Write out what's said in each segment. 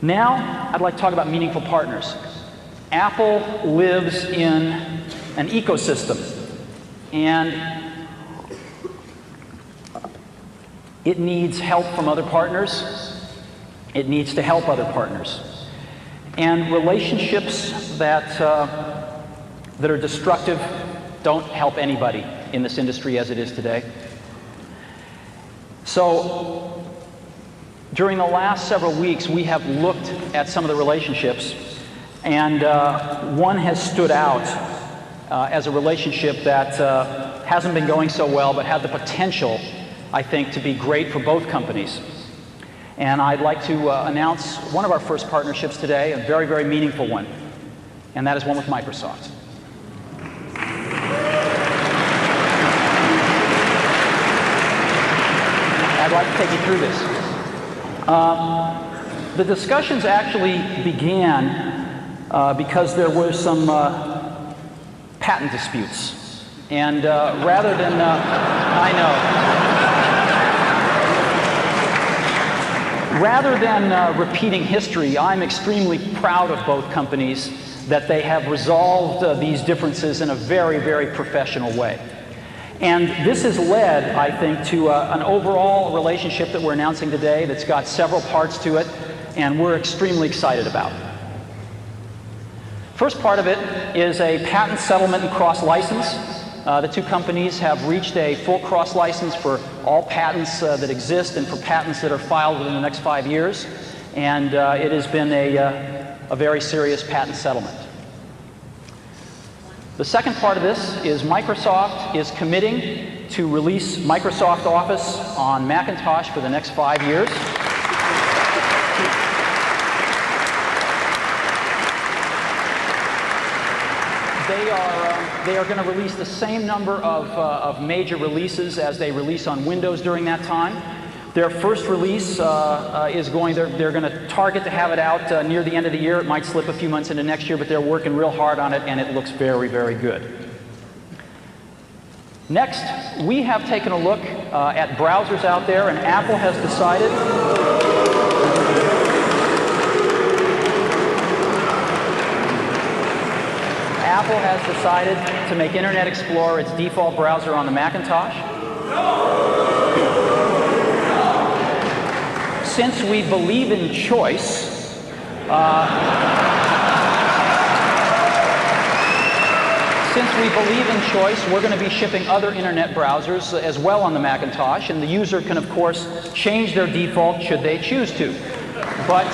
Now, I'd like to talk about meaningful partners. Apple lives in an ecosystem, and it needs help from other partners. It needs to help other partners. And relationships that are destructive don't help anybody in this industry as it is today. So, during the last several weeks, we have looked at some of the relationships, and one has stood out as a relationship that hasn't been going so well, but had the potential, I think, to be great for both companies. And I'd like to announce one of our first partnerships today, a very, very meaningful one, and that is one with Microsoft. I'd like to take you through this. The discussions actually began because there were some patent disputes. And rather than, I know, rather than repeating history, I'm extremely proud of both companies that they have resolved these differences in a very, very professional way. And this has led, I think, to an overall relationship that we're announcing today that's got several parts to it, and we're extremely excited about. First part of it is a patent settlement and cross-license. The two companies have reached a full cross-license for all patents that exist and for patents that are filed within the next 5 years, and it has been a very serious patent settlement. The second part of this is Microsoft is committing to release Microsoft Office on Macintosh for the next 5 years. They are going to release the same number of major releases as they release on Windows during that time. Their first release is they're going to target to have it out near the end of the year. It might slip a few months into next year, but they're working real hard on it, and it looks very, very good. Next, we have taken a look at browsers out there, and Apple has decided to make Internet Explorer its default browser on the Macintosh. Since we believe in choice, we're going to be shipping other Internet browsers as well on the Macintosh, and the user can, of course, change their default should they choose to. But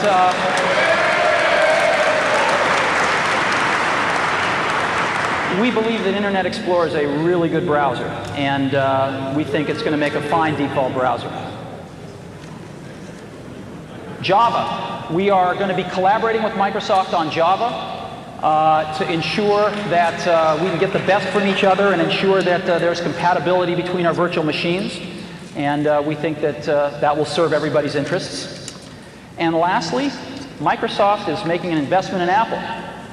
we believe that Internet Explorer is a really good browser, and we think it's going to make a fine default browser. Java. We are going to be collaborating with Microsoft on Java to ensure that we can get the best from each other and ensure that there's compatibility between our virtual machines. And we think that that will serve everybody's interests. And lastly, Microsoft is making an investment in Apple.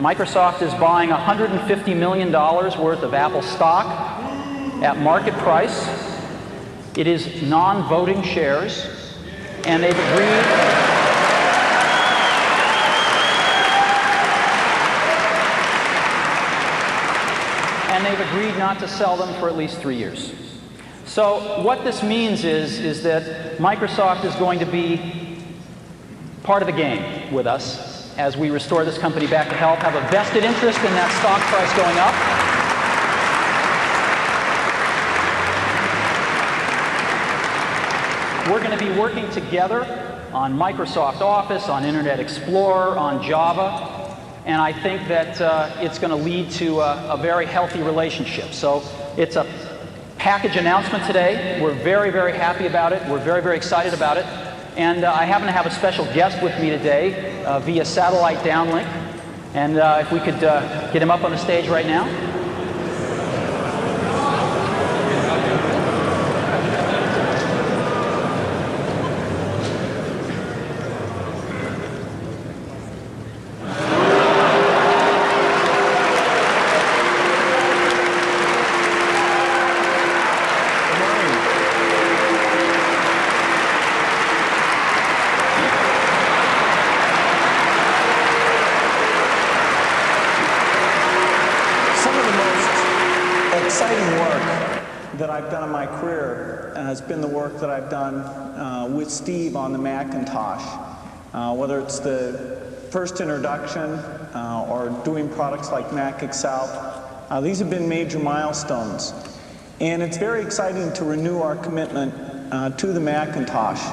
Microsoft is buying $150 million worth of Apple stock at market price. It is non-voting shares, and they've agreed not to sell them for at least 3 years. So what this means is that Microsoft is going to be part of the game with us as we restore this company back to health, have a vested interest in that stock price going up. We're going to be working together on Microsoft Office, on Internet Explorer, on Java. And I think that it's going to lead to a very healthy relationship. So it's a package announcement today. We're very, very happy about it. We're very, very excited about it. And I happen to have a special guest with me today via satellite downlink. And if we could get him up on the stage right now. exciting work that I've done in my career has been the work that I've done with Steve on the Macintosh. Whether it's the first introduction or doing products like Mac Excel, these have been major milestones. And it's very exciting to renew our commitment to the Macintosh.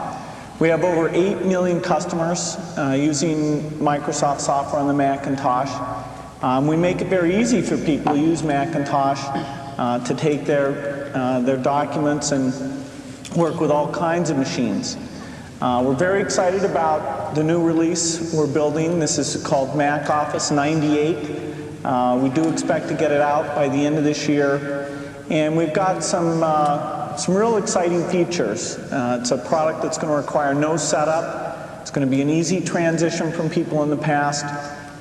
We have over 8 million customers using Microsoft software on the Macintosh. We make it very easy for people to use Macintosh to take their documents and work with all kinds of machines. We're very excited about the new release we're building. This is called Mac Office 98. We do expect to get it out by the end of this year. And we've got some real exciting features. It's a product that's going to require no setup. It's going to be an easy transition from people in the past.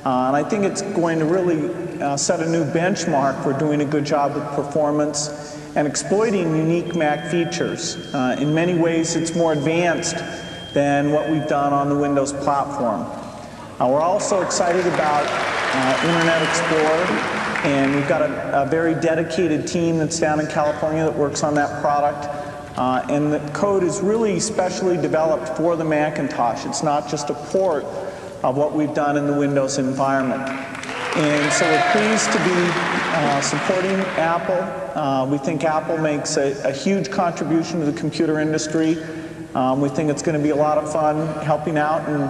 And I think it's going to really set a new benchmark for doing a good job with performance and exploiting unique Mac features. In many ways, it's more advanced than what we've done on the Windows platform. We're also excited about Internet Explorer. And we've got a very dedicated team that's down in California that works on that product. And the code is really specially developed for the Macintosh. It's not just a port of what we've done in the Windows environment. And so we're pleased to be supporting Apple. We think Apple makes a huge contribution to the computer industry. We think it's going to be a lot of fun helping out, and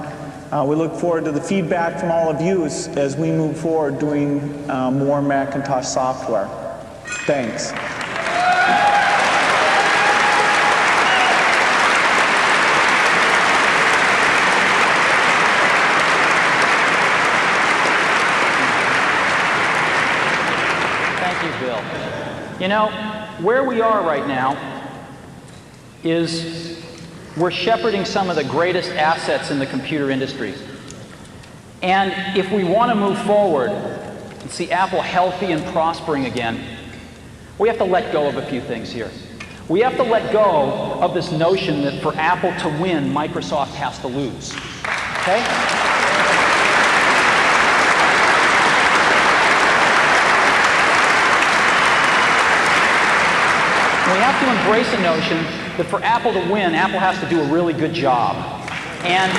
we look forward to the feedback from all of you as we move forward doing more Macintosh software. Thanks. Thank you, Bill. You know, where we are right now is we're shepherding some of the greatest assets in the computer industry. And if we want to move forward and see Apple healthy and prospering again, we have to let go of a few things here. We have to let go of this notion that for Apple to win, Microsoft has to lose. Okay? We have to embrace a notion that for Apple to win, Apple has to do a really good job. And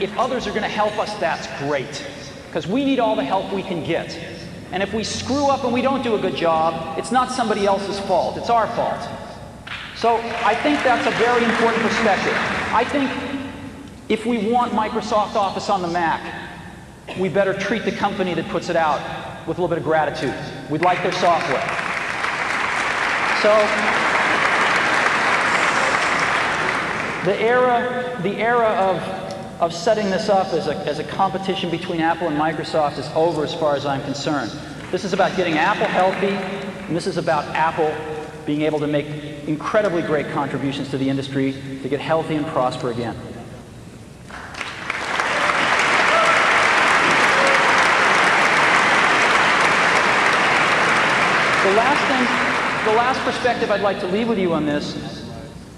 if others are going to help us, that's great. Because we need all the help we can get. And if we screw up and we don't do a good job, it's not somebody else's fault. It's our fault. So I think that's a very important perspective. I think if we want Microsoft Office on the Mac, we better treat the company that puts it out with a little bit of gratitude. We'd like their software. So the era of setting this up as a competition between Apple and Microsoft is over as far as I'm concerned. This is about getting Apple healthy, and this is about Apple being able to make incredibly great contributions to the industry to get healthy and prosper again. The last perspective I'd like to leave with you on this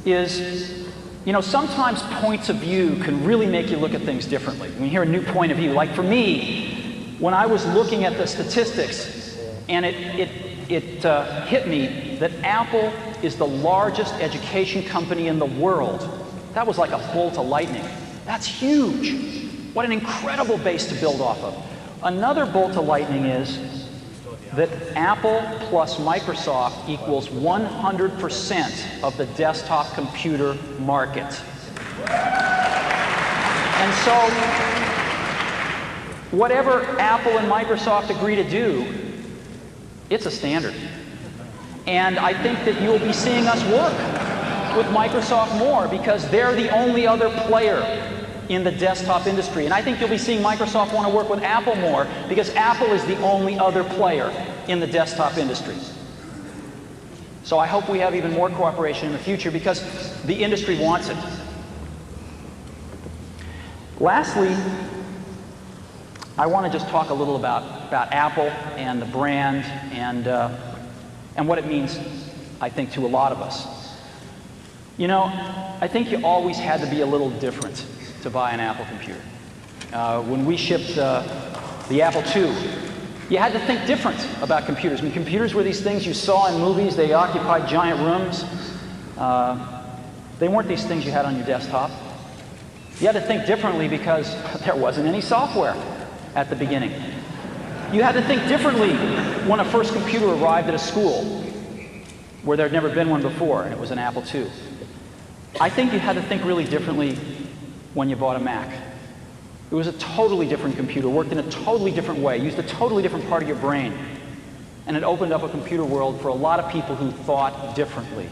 is, you know, sometimes points of view can really make you look at things differently. When you hear a new point of view, like for me, when I was looking at the statistics, and it hit me that Apple is the largest education company in the world. That was like a bolt of lightning. That's huge. What an incredible base to build off of. Another bolt of lightning is that Apple plus Microsoft equals 100% of the desktop computer market. And so, whatever Apple and Microsoft agree to do, it's a standard. And I think that you'll be seeing us work with Microsoft more because they're the only other player in the desktop industry. And I think you'll be seeing Microsoft want to work with Apple more because Apple is the only other player in the desktop industry. So I hope we have even more cooperation in the future because the industry wants it. Lastly, I want to just talk a little about Apple and the brand and what it means, I think, to a lot of us. You know, I think you always had to be a little different to buy an Apple computer. When we shipped the Apple II. You had to think different about computers. I mean, computers were these things you saw in movies. They occupied giant rooms. They weren't these things you had on your desktop. You had to think differently because there wasn't any software at the beginning. You had to think differently when a first computer arrived at a school where there had never been one before, and it was an Apple II. I think you had to think really differently when you bought a Mac. It was a totally different computer, worked in a totally different way, used a totally different part of your brain. And it opened up a computer world for a lot of people who thought differently.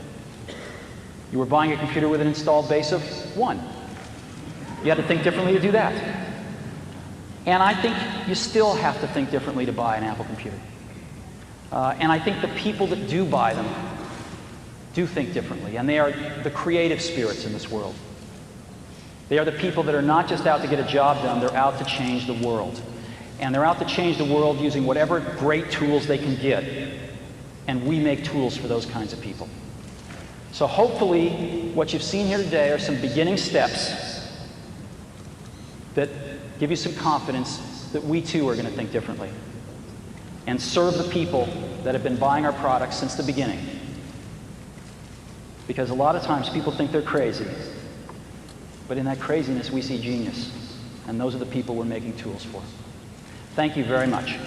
You were buying a computer with an installed base of 1. You had to think differently to do that. And I think you still have to think differently to buy an Apple computer. And I think the people that do buy them do think differently, and they are the creative spirits in this world. They are the people that are not just out to get a job done, they're out to change the world. And they're out to change the world using whatever great tools they can get. And we make tools for those kinds of people. So hopefully, what you've seen here today are some beginning steps that give you some confidence that we too are going to think differently and serve the people that have been buying our products since the beginning. Because a lot of times people think they're crazy, but in that craziness we see genius, and those are the people we're making tools for. Thank you very much.